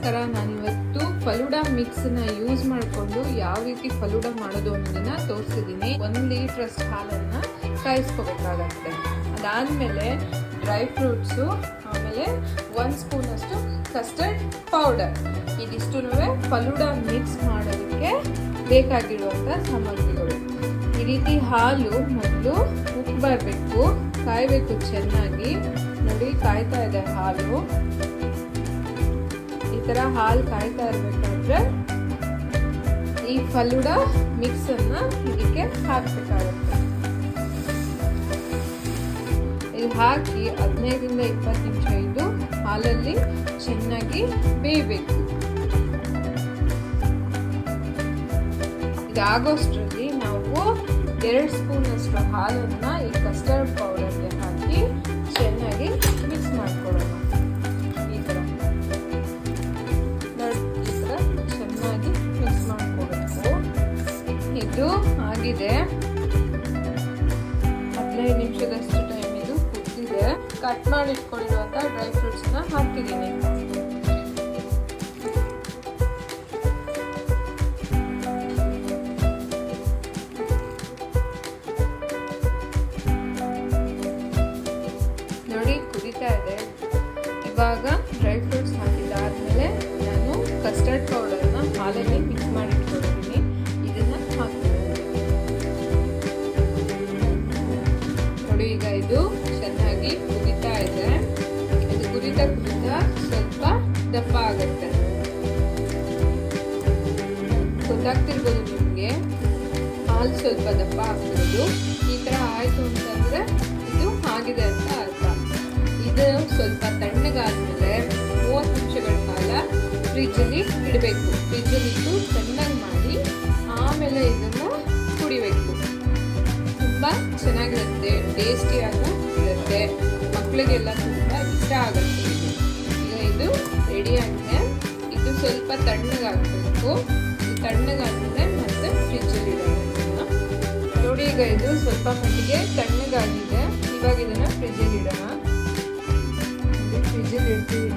ಅದಕ್ಕೋಸ್ಕರ ನಾನಿವತ್ತು ಫಲೂಡಾ ಮಿಕ್ಸ್ನ ಯೂಸ್ ಮಾಡಿಕೊಂಡು ಯಾವ ರೀತಿ ಫಲೂಡಾ ಮಾಡೋದು ಅನ್ನೋದನ್ನ ತೋರಿಸಿದ್ದೀನಿ. 1 ಲೀಟ್ರಷ್ಟು ಹಾಲನ್ನು ಕಾಯಿಸ್ಕೋಬೇಕಾಗತ್ತೆ. ಅದಾದಮೇಲೆ ಡ್ರೈ ಫ್ರೂಟ್ಸು, ಆಮೇಲೆ 1 ಸ್ಪೂನಷ್ಟು ಕಸ್ಟರ್ಡ್ ಪೌಡರ್, ಇದಿಷ್ಟು ಫಲೂಡಾ ಮಿಕ್ಸ್ ಮಾಡೋದಕ್ಕೆ ಬೇಕಾಗಿರುವಂಥ ಸಾಮಗ್ರಿಗಳು. ಈ ರೀತಿ ಹಾಲು ಮೊದಲು ಉಪ್ಪು ಬರಬೇಕು, ಕಾಯಬೇಕು ಚೆನ್ನಾಗಿ. ನೋಡಿ, ಕಾಯ್ತಾ ಇದೆ ಹಾಲು. ಈ ಥರ ಹಾಲು ಕಾಯ್ತಾ ಇರಬೇಕಾದ್ರೆ ಈ ಫಲೂಡಾ ಮಿಕ್ಸ್ ಅನ್ನ ಇದಕ್ಕೆ ಹಾಕಬೇಕಾಗುತ್ತೆ. ಇದು ಹಾಕಿ 15ರಿಂದ 20 ನಿಮಿಷ ಇದು ಹಾಲಲ್ಲಿ ಚೆನ್ನಾಗಿ ಬೇಯಬೇಕು. ಇದಾಗೋಷ್ಟರಲ್ಲಿ ನಾವು 2 ಸ್ಪೂನಷ್ಟು ಹಾಲನ್ನು ಈ ಕಸ್ಟರ್ಡ್ ಪೌಡರ್ಗೆ ಹಾಕಿ ಚೆನ್ನಾಗಿ ಮಿಕ್ಸ್ ಮಾಡ್ಕೊಳ್ಳೋಣ. ಈ ಥರ ಚೆನ್ನಾಗಿ ಮಿಕ್ಸ್ ಮಾಡ್ಕೊಳ್ಬೇಕು. ಇದು ಆಗಿದೆ, 15 ನಿಮಿಷದಷ್ಟು ಟೈಮ್ ಇದು ಕುದಿದೆ. ಕಟ್ ಮಾಡಿ ಇಟ್ಕೊಂಡಿರುವಂಥ ಡ್ರೈ ಫ್ರೂಟ್ಸ್ನ ಹಾಕ್ತಿದ್ದೀನಿ. ಕುದಿತಾ ಇದೆ. ಇವಾಗ ಡ್ರೈ ಫ್ರೂಟ್ಸ್ ಹಾಕಿದ್ದಾದ್ಮೇಲೆ ನಾನು ಕಸ್ಟರ್ಡ್ ಪೌಡರ್ನ ಹಾಲಲ್ಲಿ ಮಿಕ್ಸ್ ಮಾಡಿ ಇಟ್ಕೊಂಡಿದ್ದೀನಿ. ಇದನ್ನ ಹಾಕ್ತೀನಿ. ನೋಡಿ, ಈಗ ಇದು ಚೆನ್ನಾಗಿ ಕುದಿತಾ ಇದೆ. ಇದು ಕುದಿತಾ ಸ್ವಲ್ಪ ದಪ್ಪ ಆಗುತ್ತೆ. ಗೊತ್ತಾಗ್ತಿರ್ಬೋದು ನಿಮಗೆ, ಹಾಲು ಸ್ವಲ್ಪ ದಪ್ಪ ಆಗ್ತಿರೋದು. ಈ ಥರ ಆಯಿತು ಅಂತಂದರೆ ಇದು ಆಗಿದೆ ಅಂತ ಅರ್ಥ. ಇದು ಸ್ವಲ್ಪ ತಣ್ಣಗಾದ್ಮೇಲೆ 30 ನಿಮಿಷಗಳ ಕಾಲ ಫ್ರಿಜ್ಜಲ್ಲಿ ಇಡಬೇಕು. ಫ್ರಿಜ್ಜಲ್ಲಿ ಇಟ್ಟು ತಣ್ಣಗೆ ಮಾಡಿ ಆಮೇಲೆ ಇದನ್ನು ಕುಡಿಬೇಕು. ತುಂಬ ಚೆನ್ನಾಗಿರುತ್ತೆ, ಟೇಸ್ಟಿಯಾಗೂ ಇರುತ್ತೆ, ಮಕ್ಕಳಿಗೆಲ್ಲ ತುಂಬ ಇಷ್ಟ ಆಗುತ್ತೆ. ಈಗ ಇದು ರೆಡಿ ಆಗಿದೆ. ಇದು ಸ್ವಲ್ಪ ತಣ್ಣಗಾಗಬೇಕು. ತಣ್ಣಗಾದ್ಮೇಲೆ ಮತ್ತೆ ಫ್ರಿಜ್ಜಲ್ಲಿ ಇಡೋಣ. ನೋಡಿ, ಈಗ ಇದು ಸ್ವಲ್ಪ ಮಟ್ಟಿಗೆ ತಣ್ಣಗಾಗಿದೆ. ಇವಾಗ ಇದನ್ನು ಫ್ರಿಜ್ಜಲ್ಲಿ ಇಡೋಣ. ಫ್ರಿಜ್ಜಲ್ಲಿ ಇಡ್ತೀವಿ.